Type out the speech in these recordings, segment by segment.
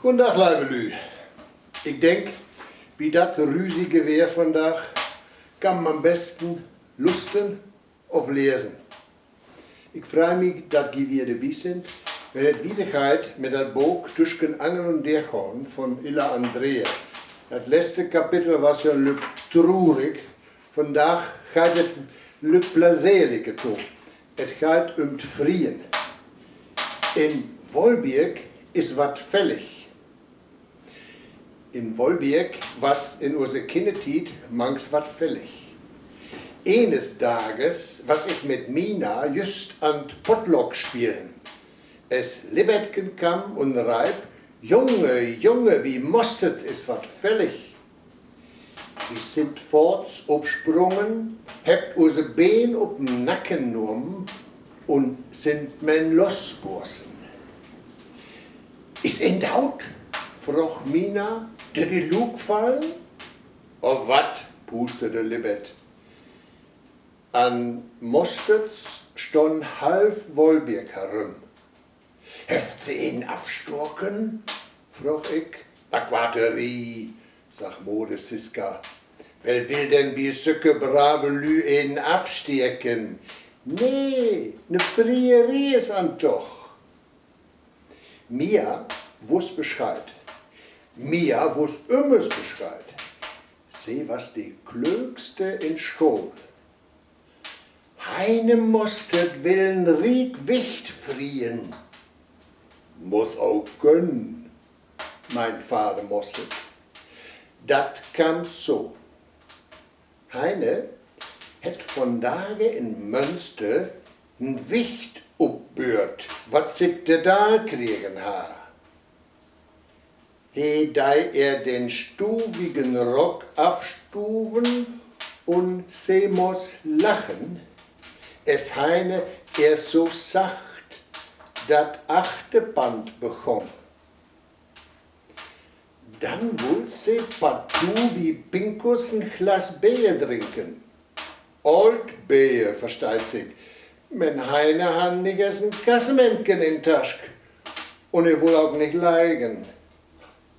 Guten Tag, liebe Lü. Ich denk, wie dat rüsige Wehr von Dach kann man am besten lusten auf lesen. Ich freu mich, dat die wir dabei sind, wenn es wieder geht mit dat Buch Tuschen Angel und Derhorn von Illa Andrea. Das letzte Kapitel war ja lüb traurig, von Dach geht es lüb plaiselige zu. Es geht Frien. In Wolbjerg ist wat fällig. In Wolbjerg was in unserer Kindertiet mangs wat fällig. Eines Tages, was ich mit Mina just an Potlock spielen. Es Libetken kam und reib, Junge, wie mostet is wat fällig. Die sind forts obsprungen, hebt unser Bein ob'n Nacken genommen und sind men losgorsen. Is in Haut? Froch Mina, der die Lug fallen? Oh wat, pustete Libet. An Mostets stond halb Wolbjerg herum. Heft sie ihn absturken? Froch ich. Aquaterie, sag Mode Siska. Wer will denn wie sücke brave Lü ihn abstierken? Nee, ne Frierie is an doch. Mia wuss Bescheid. Mia wuss immer Bescheid. Sie was die klügste in Schol. Heine mostet willen riet Wicht frien. Muss auch gönnen, mein Vater mostet. Dat kam so. Heine het von Tage in Münster n Wicht uppbürt, wat sich de da kriegen ha. Er den stuvigen Rock abstuven und se muss lachen, es Heine so sacht, dat 8. Band begonnen. Dann wollt se partout wie Pinkus ein Glas Bier trinken. Old Bier, versteht sich. Men Heine han nicht ein Kassementchen in Tasch. Und will auch nicht leigen.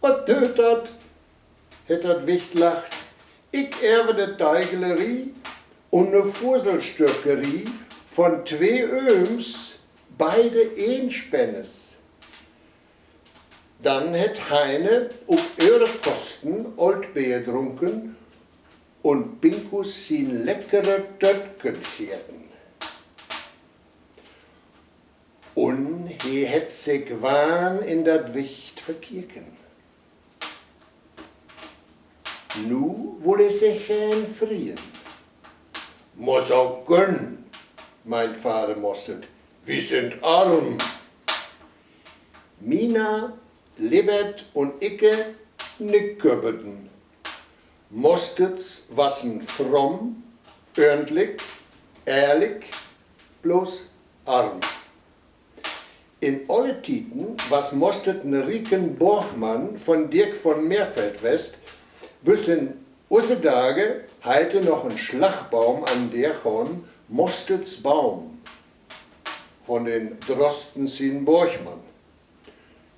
Was tut dat? Het dat Wicht lacht. Ich erbe de Teigelerie und ne Fuselstückerie von 2 Öms, beide Eenspennes. Dann het Heine auf ihre Kosten Oldbier trunken und Pinkus sin leckere Tötken vierten. Und he het sich wahn in dat Wicht verkirken. Nu wolle sich frien. Muss auch gönnen, mein Vater mostet. Wir sind arm. Mina, Libet und Icke nickköppeten. Mostets wassen fromm, ordentlich, ehrlich, bloß arm. In alle Titen was mostet n Rieken Borchmann von Dirk von Meerfeld-West, wüssen unsere Tage heite noch ein Schlagbaum an der Horn Mostets Baum von den Drosten sin Borchmann.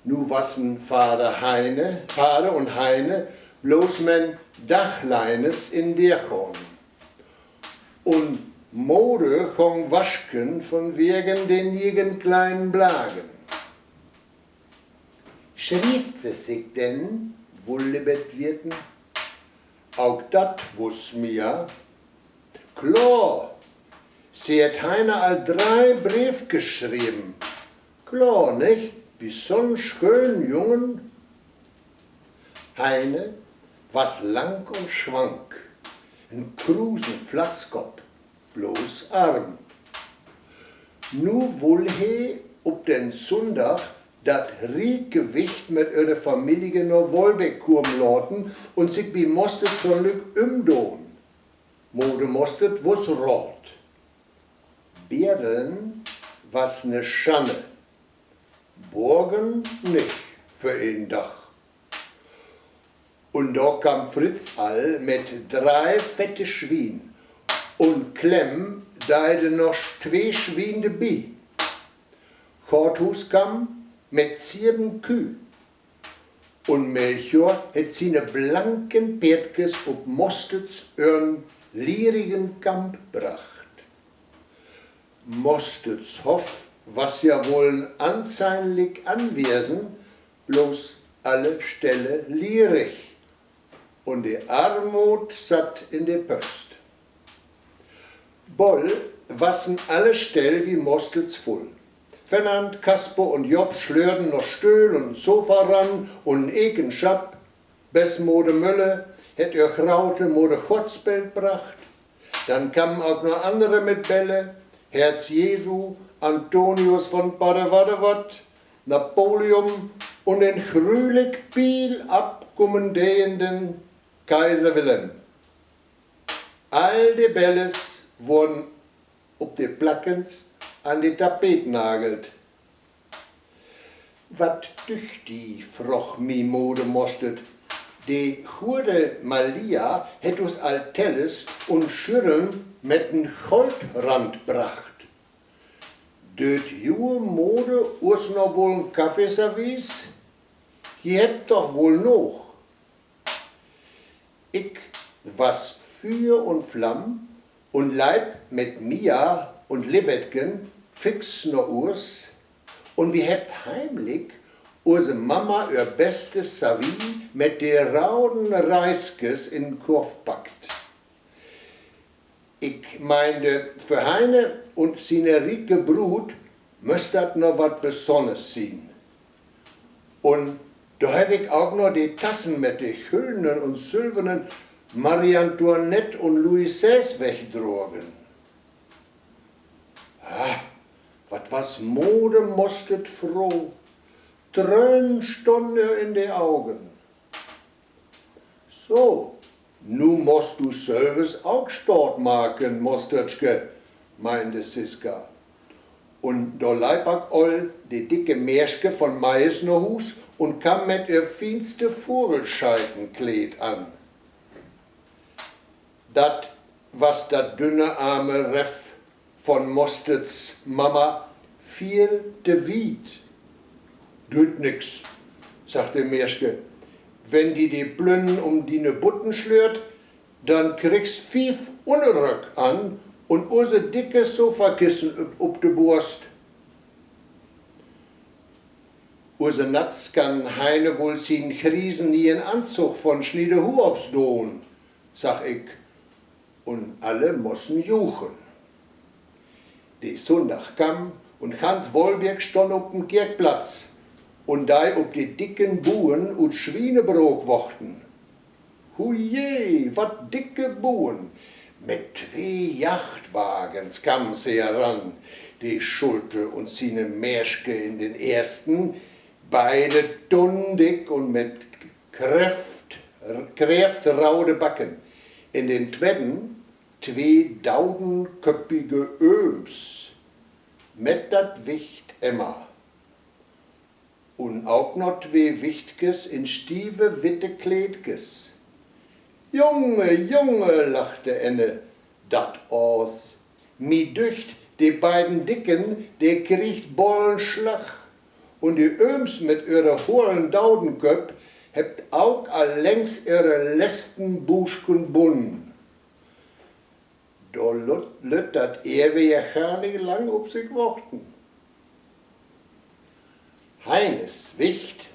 Nu wassen Vater und Heine bloß men Dachleines in der Horn. Und Mode kong waschken von wegen den jigen kleinen Blagen. Schrieft se sich denn, wo Libet wirten? Auch dat wuss mir. Klar, sie hat Heine all 3 Brief geschrieben. Klar, nicht? Wie so'n schön Jungen. Heine was lang und schwank, n krusen Flasskopf, bloß arm. Nu wohl he ob den Sonntag dat Riedgewicht mit ihrer Familie nach Wolbjerg kommen laten und sich wie Mostet zum Glück umdoen. Mode Mostet wuss rot. Bären was ne Schanne. Borgen nicht für ihn Dach. Und da kam Fritz all mit 3 fette Schwien und Klemm deide noch 2 Schwien dabei. Korthus kam mit 7 Kühe Und Melchior het seine blanken Pferdkes op Mostets een lierigen Kamp bracht. Mostets Hof was ja wohl anscheinlich anwesen, bloß alle Stelle lierig. Und die Armut satt in der Pöst. Boll wassen alle Stell wie Mostels voll. Fernand, Kasper und Job schlörden noch Stühl und Sofa ran und Eken Schap, Bessmode Mülle, het ihr Kraute Mode Gottspelt bracht. Dann kamen auch noch andere mit Bälle, Herz Jesu, Antonius von Padewadewad, Napoleon und den grülig viel abkommendierenden Kaiser Wilhelm. All die Bälles wurden ob die Plackens an die Tapet nagelt. Wat dücht die, froch mi Mode mostet. Die Gurde Malia het us Altelles und Schirren mit n Goldrand bracht. Döt juwe Mode us noch wohl n Kaffeeservice? Je hebt doch wohl noch. Ich was Feuer und Flamm und Leib mit Mia und Libetgen fix no urs und wir hebt heimlich use Mama ihr bestes Savi mit der rauden Reiskes in Korf packt. Ich meinte, für Heine und seine rieke Brut müsst dat noch wat Besonnes sein. Und da hab ich auch noch die Tassen mit den schönen und silbernen Marie Antoinette und Louis XVI wegdrogen. Ah, wat was Mode mostet froh, Tränen stonden in die Augen. So, nu musst du selbst auch Stort machen, Mostetschke, meinte Siska. Und da leibak all die dicke Märschke von Meißnerhus und kam mit ihr feinste Vogelscheitenkleid an. Dat was dat dünne arme Reff von Mostets Mama viel te wied. Tut nix, sagte Märschke. Wenn die Blünnen um die Butten schlört, dann kriegst fief Unrück an und use dicke Sofakissen ob de Brust. Use Natz kann Heine wohl sin Krisen nie in Anzug von Schniedehuops dohn, sag ich. Und alle mossen juchen. Die Sonntag kam und Hans Wollberg stond auf dem Kirchplatz und da ob die dicken Buhen und Schweinebrot wochten. Huje, wat dicke Buhen! Mit 2 Yachtwagens kam sie heran, die Schulte und seine Märschke in den ersten, beide dundig und mit kräftraude Backen. In den zweiten 2 daudenköppige Öms, mit dat Wicht Emma. Und auch noch 2 Wichtges in stive witte Kleidges. Junge, Junge, lachte Enne, dat aus. Mi dücht, die beiden Dicken, die kriegt Bollenschlag. Und die Öms mit ihrer hohlen Daudenköpp hebt auch allängs ihre letzten Buschken bunnen. Da lütt dat ja gar nicht lang ob sich warten. Heines Wicht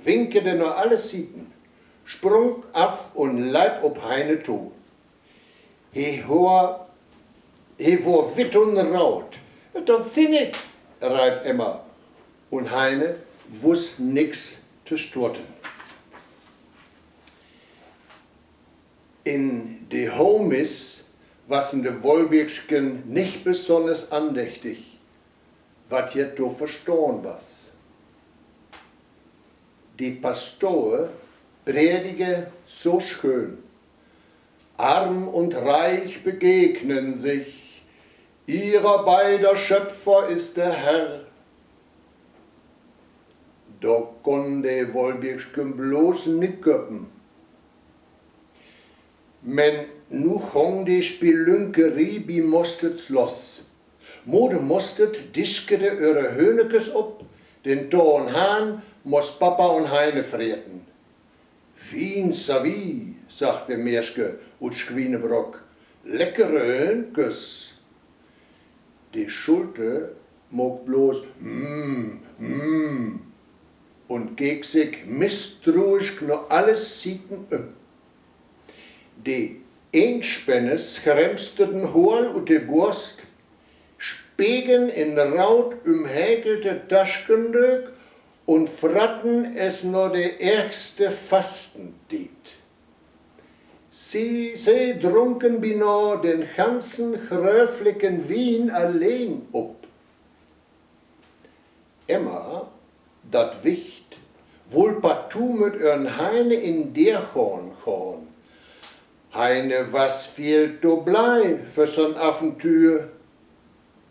winkete nur alles Sieten, sprung ab und leib ob Heine to. He war witt und raut. Das sind ich, reib Emma. Und Heine wuss nix zu sturten. In de Homis wassen de Wollbergsken nicht besonders andächtig, wat jet do verstorn was. Die Pastore predige so schön, arm und reich begegnen sich, ihrer beider Schöpfer ist der Herr. Da kon de Wollbergsken bloß nicht göppen. Men nu hong die Spelunkerie bi Mostets los. Mode Mostet diskete ihre Höhnekes op, den Tor und Hahn muss Papa und Heine freten. Fin Savi, sagte Merschke und Schwienebrock, leckere Küss. Die Schulte mog bloß und geg sich misstrauisch noch alles sieten Die Einspännes kremsteten Hohl und die Wurst, spegen in Raut umhäkelte Taschgendöck und fratten es nur der ärgste Fastentiet. Sie drunken bino den ganzen gröflichen Wien allein op. Emma, dat Wicht, wohl partout mit ihren Heine in der Horn. Heine, was fehlt do blei für so'n Affentür?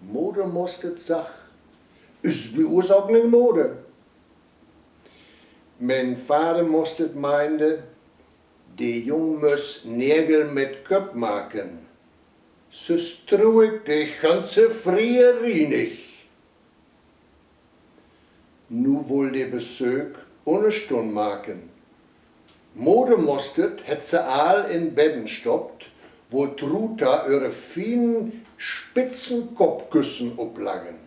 Mode mostet sach, ist wie auch nicht Mode. Mein Vater mostet meinde, die Jung muss Nägel mit Köp machen. So struig die ganze Frierie nicht. Nu wohl de Besög ohne Stund machen. Mode mostet, het ze all in Bedden stoppt, wo Truta ihre feinen spitzen Kopfküssen oblagen.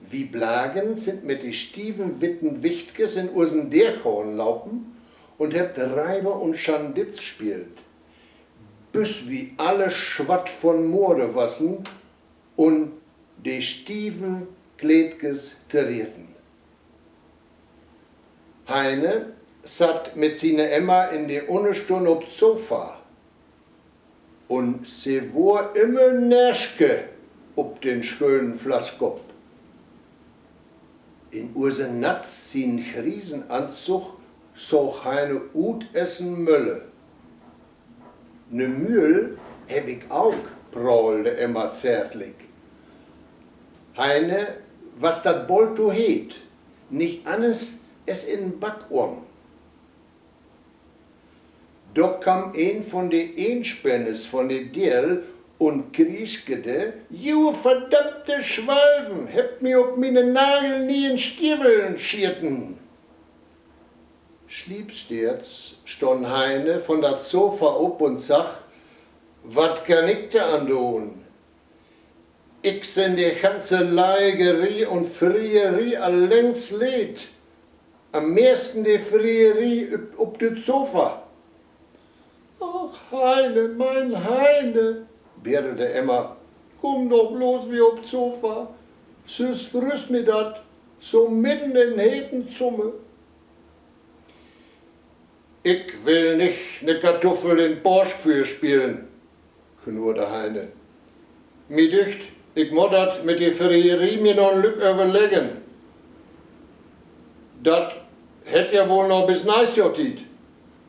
Wie Blagen sind mit die Stieven Witten Wichtges in Ursen Derkorn laufen und hebt Reiber und Schanditz spielt, bis wie alle Schwatt von Morde wassen und die Stieven Kleedges terrierten. Heine satt mit seiner Emma in die Unnestund ob Sofa und sie war immer Nerschke ob den schönen Flaskopf. In Ursen Natz sin Riesenanzug so Heine ut essen Mölle. Ne Mühl heb ich auch, prahlte Emma zärtlich. Heine, was dat Bolto heet, nicht anders es in Backorm. Doch kam ein von de Einspännes von de Dirl und kriechgete, ju verdammte Schwalben, hebt mir ob meine Nagel nie in Stiebeln schierten. Schliebsterz stond Heine von dat Sofa op und sag, wat kann ich da andun? Ich sind die ganze Leigerie und Frierie alllängst leid. Am meisten die Frierie ob det Sofa. Ach, Heine, mein Heine, betete Emma, komm doch bloß wie ob Sofa. Süß früst mir dat, so mitten in heten Zumme. Ich will nicht ne Kartoffel in Borsch für spielen, knurrte Heine. Mi dücht, ich muss dat mit der Frierie mir noch ein Lück überlegen. Dat hätt ja wohl noch bis Neisjotit.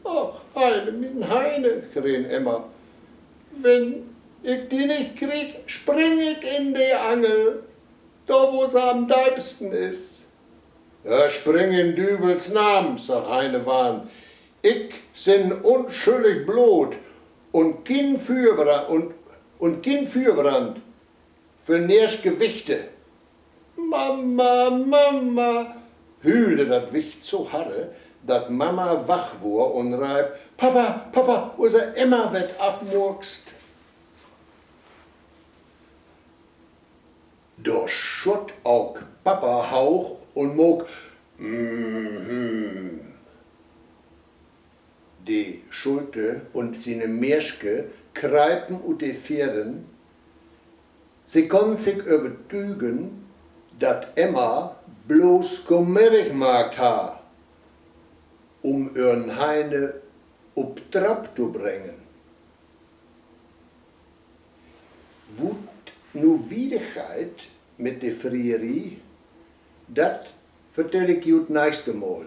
Ach, Heine, mein Heine, krähen Emma. Wenn ich die nicht krieg, spring ich in die Angel, da wo sie am deibsten ist. Ja, spring in Dübels Namen, sagt Heine Wahn. Ich sin unschuldig Blut und kein Fürbrand für nährsch Gewichte. Mama, Mama, hühlte dat Wicht so harre, dat Mama wach war und reib, Papa, Papa, unser Emma wird abmurkst. Da schott auch Papa Hauch und mog, Die Schulte und seine Merschke kreipen ut die Pferden. Sie konn sich übertügen, dat Emma bloß kommerig mag ha, ihren Heine ob Trab zu bringen. Wut nu Wiedigkeit mit der Frierie, dat vertell ich jut nächste Mal.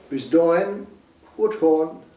Bis dahin, gut horn.